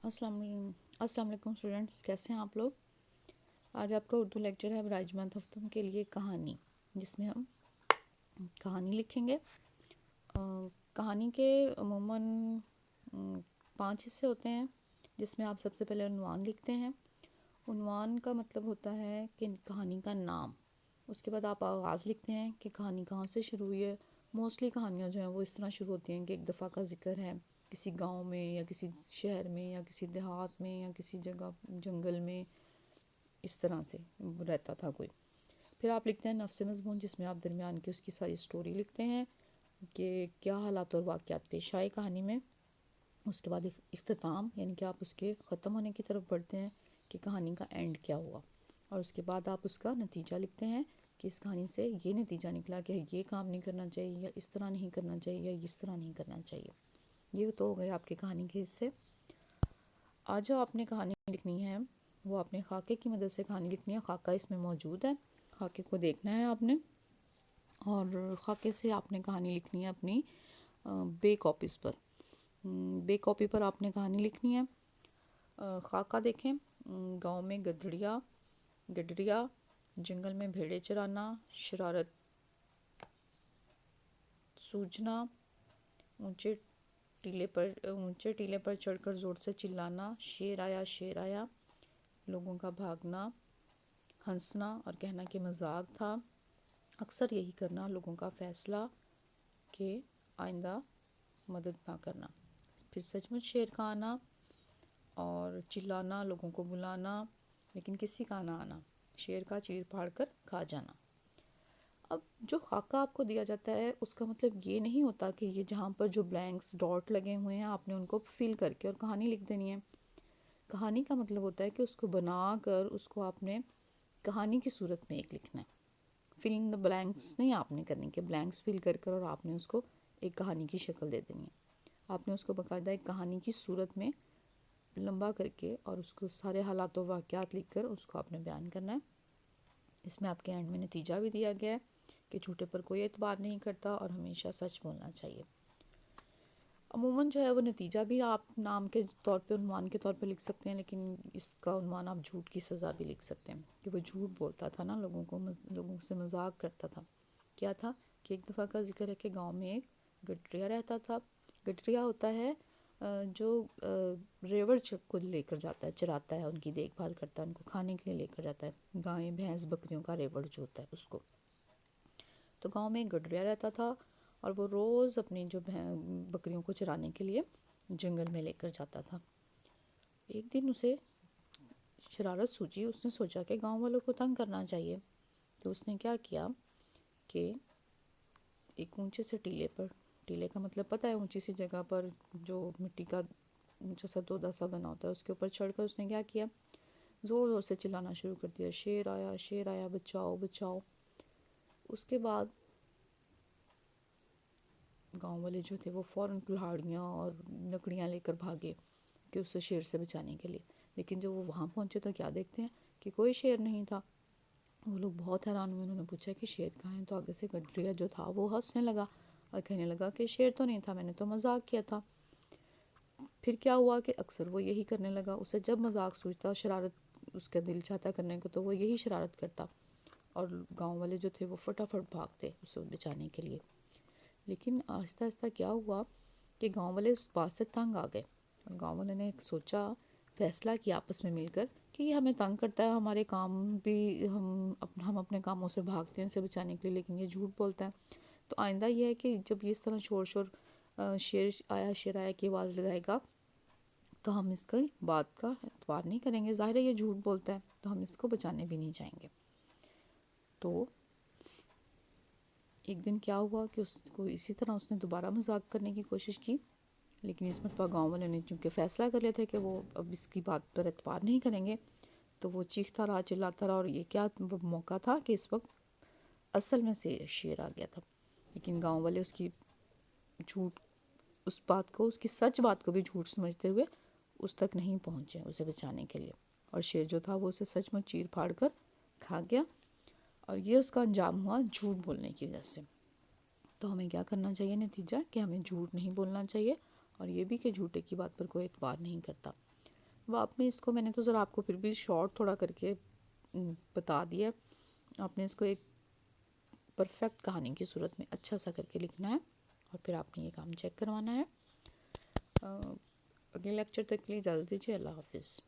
السلام علیکم اسٹوڈنٹس، کیسے ہیں آپ لوگ؟ آج آپ کا اردو لیکچر ہے براج ہفتم کے لیے کہانی، جس میں ہم کہانی لکھیں گے۔ کہانی کے عموماً 5 حصے ہوتے ہیں، جس میں آپ سب سے پہلے عنوان لکھتے ہیں۔ عنوان کا مطلب ہوتا ہے کہ کہانی کا نام۔ اس کے بعد آپ آغاز لکھتے ہیں کہ کہانی کہاں سے شروع ہوئی ہے۔ موسٹلی کہانیاں جو ہیں وہ اس طرح شروع ہوتی ہیں کہ ایک دفعہ کا ذکر ہے کسی گاؤں میں یا کسی شہر میں یا کسی دیہات میں یا کسی جگہ جنگل میں، اس طرح سے رہتا تھا کوئی۔ پھر آپ لکھتے ہیں نفس مضمون، جس میں آپ درمیان کی اس کی ساری سٹوری لکھتے ہیں کہ کیا حالات اور واقعات پیش آئے کہانی میں۔ اس کے بعد اختتام، یعنی کہ آپ اس کے ختم ہونے کی طرف بڑھتے ہیں کہ کہانی کا اینڈ کیا ہوا، اور اس کے بعد آپ اس کا نتیجہ لکھتے ہیں کہ اس کہانی سے یہ نتیجہ نکلا کہ یہ کام نہیں کرنا چاہیے یا اس طرح نہیں کرنا چاہیے یا اس طرح نہیں کرنا چاہیے۔ یہ تو ہو گئے آپ کے کہانی کے حصے۔ آج جو آپ نے کہانی لکھنی ہے وہ اپنے خاکے کی مدد سے کہانی لکھنی ہے۔ خاکہ اس میں موجود ہے، خاکے کو دیکھنا ہے آپ نے، اور خاکے سے آپ نے کہانی لکھنی ہے اپنی بے کاپیز پر۔ بے کاپی پر آپ نے کہانی لکھنی ہے۔ خاکہ دیکھیں، گاؤں میں گڈریا، جنگل میں بھیڑے چرانا، شرارت سوجنا، اونچے ٹیلے پر چڑھ کر زور سے چلانا، شیر آیا، لوگوں کا بھاگنا، ہنسنا اور کہنا کہ مذاق تھا، اکثر یہی کرنا، لوگوں کا فیصلہ کہ آئندہ مدد نہ کرنا، پھر سچ مچ شیر کا آنا اور چلانا، لوگوں کو بلانا لیکن کسی کا نہ آنا، شیر کا چیر پھاڑ کر کھا جانا۔ اب جو خاکہ آپ کو دیا جاتا ہے اس کا مطلب یہ نہیں ہوتا کہ یہ جہاں پر جو بلینکس ڈاٹ لگے ہوئے ہیں آپ نے ان کو فل کر کے اور کہانی لکھ دینی ہے۔ کہانی کا مطلب ہوتا ہے کہ اس کو بنا کر اس کو آپ نے کہانی کی صورت میں ایک لکھنا ہے۔ فل ان دا بلینکس نہیں آپ نے کرنی کہ بلینکس فل کر کر اور آپ نے اس کو ایک کہانی کی شکل دے دینی ہے۔ آپ نے اس کو باقاعدہ ایک کہانی کی صورت میں لمبا کر کے اور اس کو سارے حالات و واقعات لکھ کر اس کو آپ نے بیان کرنا ہے۔ اس میں آپ کے اینڈ میں نتیجہ بھی دیا گیا ہے کہ جھوٹے پر کوئی اعتبار نہیں کرتا اور ہمیشہ سچ بولنا چاہیے۔ عموماً جو ہے وہ نتیجہ بھی آپ نام کے طور پہ عنوان کے طور پہ لکھ سکتے ہیں، لیکن اس کا عنوان آپ جھوٹ کی سزا بھی لکھ سکتے ہیں کہ وہ جھوٹ بولتا تھا نا، لوگوں سے مذاق کرتا تھا۔ کیا تھا کہ ایک دفعہ کا ذکر ہے کہ گاؤں میں ایک گڈریا رہتا تھا۔ گڈریا ہوتا ہے جو ریوڑ کو لے کر جاتا ہے، چراتا ہے، ان کی دیکھ بھال کرتا ہے، ان کو کھانے کے لیے لے کر جاتا ہے، گائیں بھینس بکریوں کا ریوڑ جو ہوتا ہے اس کو۔ تو گاؤں میں ایک گڈریا رہتا تھا اور وہ روز اپنی جو بکریوں کو چرانے کے لیے جنگل میں لے کر جاتا تھا۔ ایک دن اسے شرارت سوچی، اس نے سوچا کہ گاؤں والوں کو تنگ کرنا چاہیے، تو اس نے کیا کیا کہ ایک اونچے سے ٹیلے کا مطلب پتہ ہے اونچی سی جگہ پر جو مٹی کا اونچا سا تودا سا بنا ہوتا ہے، اس کے اوپر چڑھ کر اس نے کیا کیا، زور زور سے چلانا شروع کر دیا، شیر آیا بچاؤ بچاؤ۔ اس کے بعد گاؤں والے جو تھے وہ فوراً کلہاڑیاں اور لکڑیاں لے کر بھاگے کہ اسے شیر سے بچانے کے لیے، لیکن جب وہ وہاں پہنچے تو کیا دیکھتے ہیں کہ کوئی شیر نہیں تھا۔ وہ لوگ بہت حیران ہوئے، انہوں نے پوچھا کہ شیر کہاں ہے، تو آگے سے گڈریا جو تھا وہ ہنسنے لگا اور کہنے لگا کہ شیر تو نہیں تھا، میں نے تو مذاق کیا تھا۔ پھر کیا ہوا کہ اکثر وہ یہی کرنے لگا، اسے جب مذاق سوچتا، شرارت اس کا دل چاہتا کرنے کو تو وہ یہی شرارت کرتا، اور گاؤں والے جو تھے وہ فٹافٹ بھاگتے اسے بچانے کے لیے۔ لیکن آہستہ آہستہ کیا ہوا کہ گاؤں والے اس بات سے تنگ آ گئے، اور گاؤں والے نے سوچا، فیصلہ کیا آپس میں مل کر کہ یہ ہمیں تنگ کرتا ہے، ہمارے کام بھی ہم اپنے کاموں سے بھاگتے ہیں اسے بچانے کے لیے، لیکن یہ جھوٹ بولتا ہے، تو آئندہ یہ ہے کہ جب یہ اس طرح شیر آیا کی آواز لگائے گا تو ہم اس کی بات کا اعتبار نہیں کریں گے، ظاہر ہے یہ جھوٹ بولتا ہے تو ہم اس کو بچانے بھی نہیں جائیں گے۔ تو ایک دن کیا ہوا کہ اس کو اسی طرح اس نے دوبارہ مذاق کرنے کی کوشش کی، لیکن اس مرتبہ گاؤں والے نے چونکہ فیصلہ کر لیا تھا کہ وہ اب اس کی بات پر اعتبار نہیں کریں گے، تو وہ چیختا رہا چلاتا رہا، اور یہ کیا موقع تھا کہ اس وقت اصل میں سے شیر آ گیا تھا، لیکن گاؤں والے اس کی اس کی سچ بات کو بھی جھوٹ سمجھتے ہوئے اس تک نہیں پہنچے اسے بچانے کے لیے، اور شیر جو تھا وہ اسے سچ میں چیر پھاڑ کر کھا گیا، اور یہ اس کا انجام ہوا جھوٹ بولنے کی وجہ سے۔ تو ہمیں کیا کرنا چاہیے نتیجہ کہ ہمیں جھوٹ نہیں بولنا چاہیے، اور یہ بھی کہ جھوٹے کی بات پر کوئی اعتبار نہیں کرتا۔ اب آپ نے اس کو، میں نے تو ذرا آپ کو پھر بھی شارٹ تھوڑا کر کے بتا دیا. آپ نے اس کو ایک پرفیکٹ کہانی کی صورت میں اچھا سا کر کے لکھنا ہے اور پھر آپ نے یہ کام چیک کروانا ہے. اگلے لیکچر تک کے لیے اجازت دیجیے. اللہ حافظ.